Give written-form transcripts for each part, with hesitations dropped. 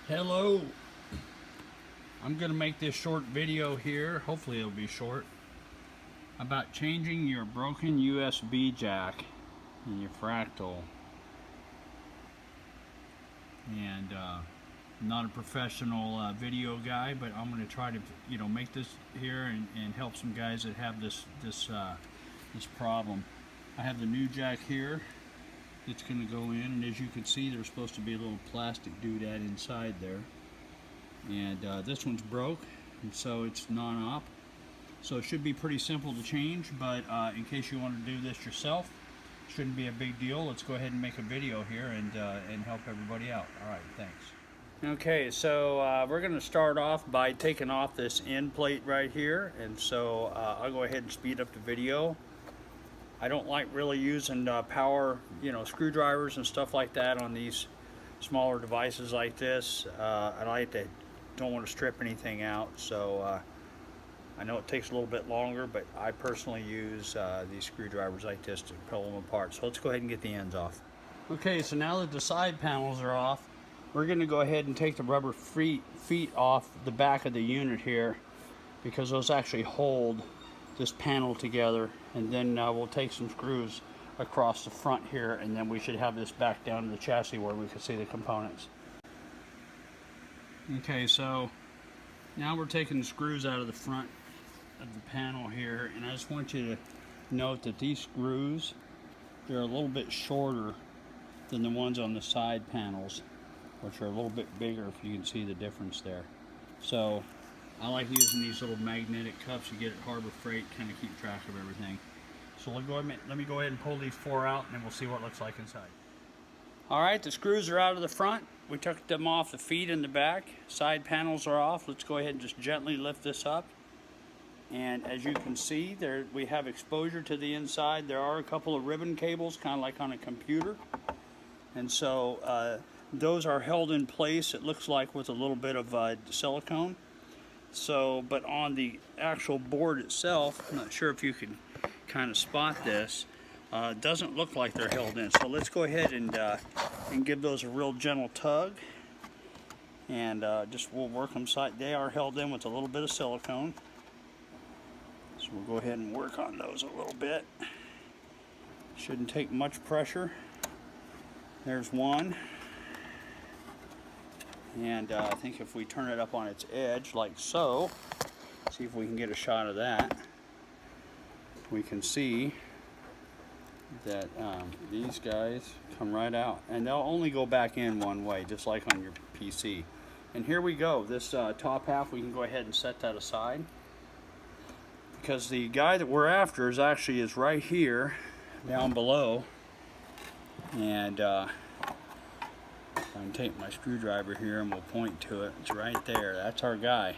Hello. I'm going to make this short video here, hopefully it'll be short, about changing your broken USB jack in your fractal. And I'm not a professional video guy, but I'm going to try to make this here and help some guys that have this problem. I have the new jack here. It's going to go in, and as you can see, there's supposed to be a little plastic doodad inside there. And this one's broke, and so it's non-op. So it should be pretty simple to change, but in case you want to do this yourself, shouldn't be a big deal. Let's go ahead and make a video here and help everybody out. All right, thanks. Okay, so we're going to start off by taking off this end plate right here, and so I'll go ahead and speed up the video. I don't like really using power, screwdrivers and stuff like that on these smaller devices like this. Don't want to strip anything out, so I know it takes a little bit longer, but I personally use these screwdrivers like this to pull them apart. So let's go ahead and get the ends off. Okay, so now that the side panels are off, we're going to go ahead and take the rubber feet off the back of the unit here, because those actually hold this panel together, and then we'll take some screws across the front here, and then we should have this back down to the chassis where we can see the components. Okay, so now we're taking the screws out of the front of the panel here, and I just want you to note that these screws, they're a little bit shorter than the ones on the side panels, which are a little bit bigger, if you can see the difference there. So I like using these little magnetic cups you get at Harbor Freight, kind of keep track of everything. So let me go ahead and pull these four out, and then we'll see what it looks like inside. Alright, the screws are out of the front. We took them off the feet in the back. Side panels are off. Let's go ahead and just gently lift this up. And as you can see, there we have exposure to the inside. There are a couple of ribbon cables, kind of like on a computer. And so those are held in place, it looks like, with a little bit of silicone. So, but on the actual board itself, I'm not sure if you can kind of spot this, doesn't look like they're held in. So let's go ahead and give those a real gentle tug, and we'll work them side. They are held in with a little bit of silicone. So we'll go ahead and work on those a little bit. Shouldn't take much pressure. There's one. And I think if we turn it up on its edge, like so, see if we can get a shot of that, we can see that these guys come right out. And they'll only go back in one way, just like on your PC. And here we go. This top half, we can go ahead and set that aside, because the guy that we're after is right here, down below. And I can take my screwdriver here and we'll point to it. It's right there. That's our guy.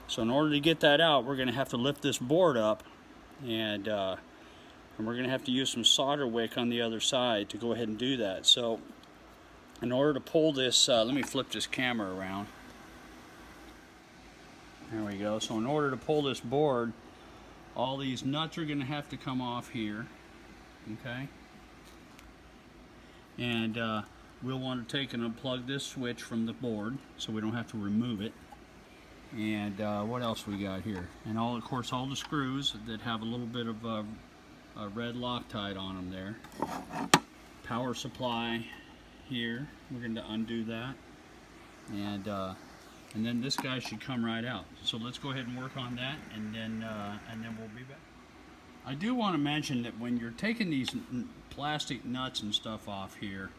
So in order to get that out, we're going to have to lift this board up, and we're going to have to use some solder wick on the other side to go ahead and do that. So in order to pull this, let me flip this camera around. There we go. So in order to pull this board, all these nuts are going to have to come off here. Okay? And we'll want to take and unplug this switch from the board so we don't have to remove it. And what else we got here? And of course all the screws that have a little bit of a red Loctite on them there. Power supply here. We're going to undo that. And then this guy should come right out. So let's go ahead and work on that, and then we'll be back. I do want to mention that when you're taking these plastic nuts and stuff off here,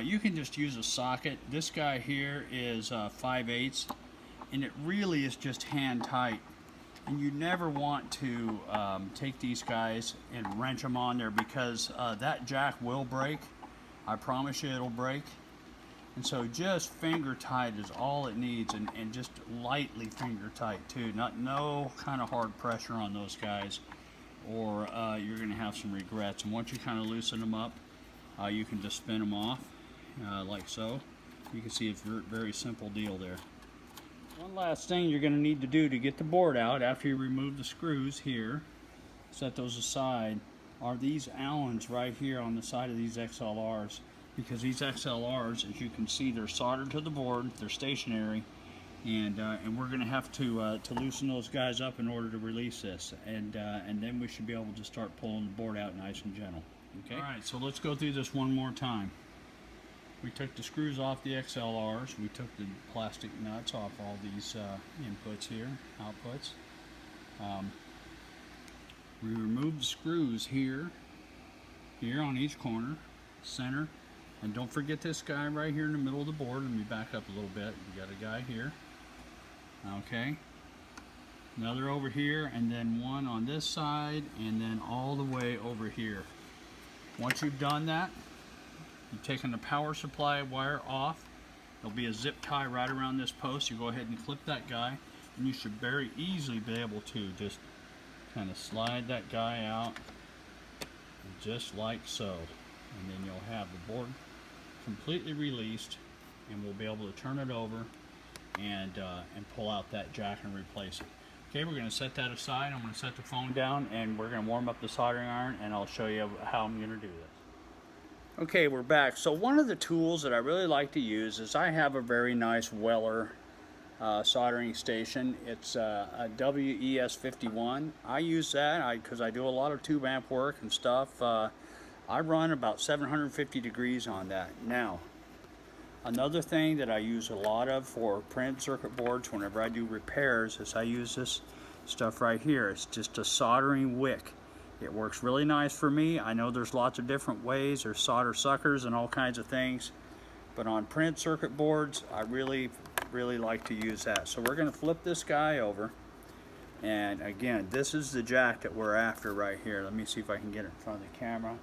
you can just use a socket. This guy here is 5/8, and it really is just hand tight. And you never want to take these guys and wrench them on there, because that jack will break. I promise you it'll break. And so just finger tight is all it needs, and just lightly finger tight too. No kind of hard pressure on those guys, or you're going to have some regrets. And once you kind of loosen them up, you can just spin them off like so. You can see it's a very simple deal there. One last thing you're going to need to do to get the board out after you remove the screws here, set those aside, are these Allens right here on the side of these XLRs. because these XLRs, as you can see, they're soldered to the board, they're stationary, and we're going to have to loosen those guys up in order to release this, and then we should be able to start pulling the board out nice and gentle. Okay. All right, so let's go through this one more time. We took the screws off the XLRs. We took the plastic nuts off all these inputs here, outputs. We removed the screws here on each corner, center, and don't forget this guy right here in the middle of the board. Let me back up a little bit. We got a guy here. Okay. Another over here, and then one on this side, and then all the way over here. Once you've done that, you've taken the power supply wire off. There'll be a zip tie right around this post. You go ahead and clip that guy, and you should very easily be able to just kind of slide that guy out just like so, and then you'll have the board completely released, and we'll be able to turn it over and pull out that jack and replace it. Okay, we're going to set that aside. I'm going to set the phone down, and we're going to warm up the soldering iron, and I'll show you how I'm going to do this. Okay, we're back. So one of the tools that I really like to use is I have a very nice Weller soldering station. It's a WES51. I use that because I do a lot of tube amp work and stuff. I run about 750 degrees on that. Now, another thing that I use a lot of for printed circuit boards whenever I do repairs is I use this stuff right here. It's just a soldering wick. It works really nice for me. I know there's lots of different ways. There's solder suckers and all kinds of things. But on printed circuit boards, I really like to use that. So we're going to flip this guy over. And again, this is the jack that we're after right here. Let me see if I can get it in front of the camera.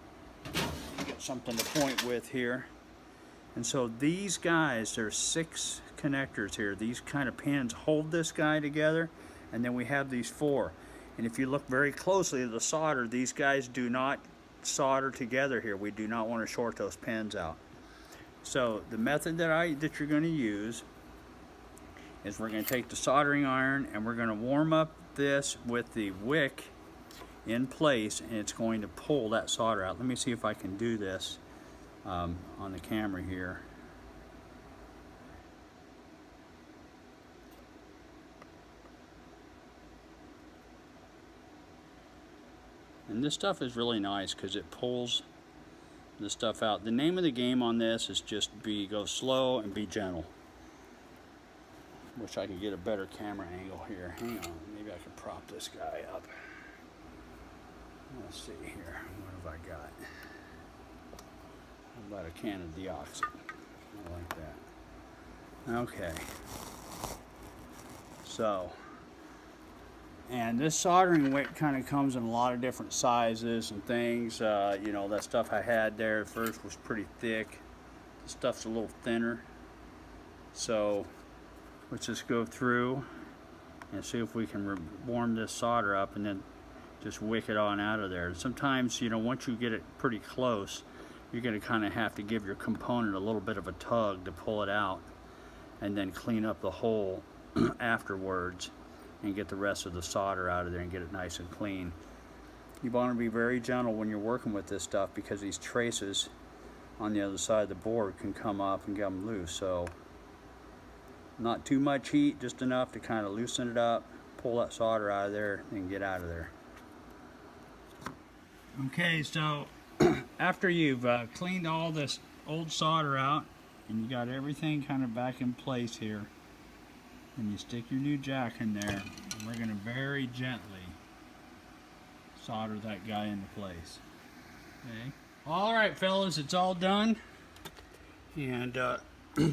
Get something to point with here. And so these guys, there's 6 connectors here. These kind of pins hold this guy together, and then we have these 4. And if you look very closely at the solder, these guys do not solder together here. We do not want to short those pins out. So the method that you're going to use is we're going to take the soldering iron and we're going to warm up this with the wick in place, and it's going to pull that solder out. Let me see if I can do this on the camera here. And this stuff is really nice because it pulls the stuff out. The name of the game on this is just go slow and be gentle. Wish I could get a better camera angle here. Hang on, maybe I could prop this guy up. Let's see here, what have I got? How about a can of deoxit? I like that. Okay. So, and this soldering wick kind of comes in a lot of different sizes and things. You know, that stuff I had there at first was pretty thick. This stuff's a little thinner. So, let's just go through and see if we can warm this solder up and then just wick it on out of there. Sometimes, you know, once you get it pretty close, you're going to kind of have to give your component a little bit of a tug to pull it out, and then clean up the hole afterwards and get the rest of the solder out of there and get it nice and clean. You want to be very gentle when you're working with this stuff because these traces on the other side of the board can come up and get them loose. So not too much heat, just enough to kind of loosen it up, pull that solder out of there, and get out of there. Okay, so after you've cleaned all this old solder out and you got everything kind of back in place here, and you stick your new jack in there, and we're going to very gently solder that guy into place. Okay. All right, fellas, it's all done. And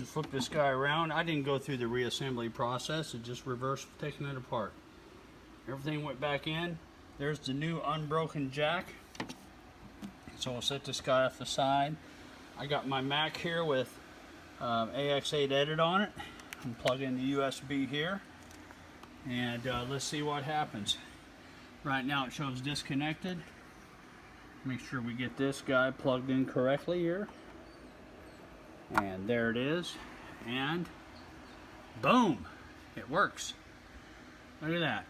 flip this guy around. I didn't go through the reassembly process. It just reversed taking it apart. Everything went back in. There's the new unbroken jack. So we'll set this guy off the side. I got my Mac here with AX8 edit on it. I'm plugging the USB here, and let's see what happens. Right now it shows disconnected. Make sure we get this guy plugged in correctly here. And there it is. And boom! It works. Look at that.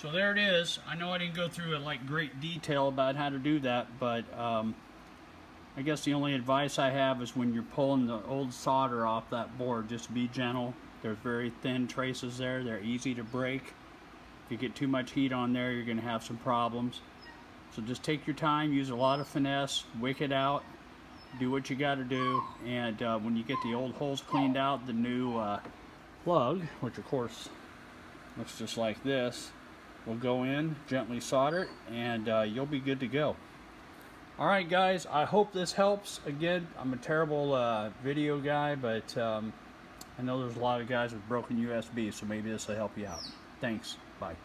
So there it is. I know I didn't go through like great detail about how to do that, but I guess the only advice I have is when you're pulling the old solder off that board, just be gentle. There's very thin traces there. They're easy to break. If you get too much heat on there, you're going to have some problems. So just take your time, use a lot of finesse, wick it out, do what you got to do, and when you get the old holes cleaned out, the new plug, which of course looks just like this, will go in, gently solder it, and you'll be good to go. Alright guys, I hope this helps. Again, I'm a terrible video guy, but I know there's a lot of guys with broken USB, so maybe this will help you out. Thanks. Bye.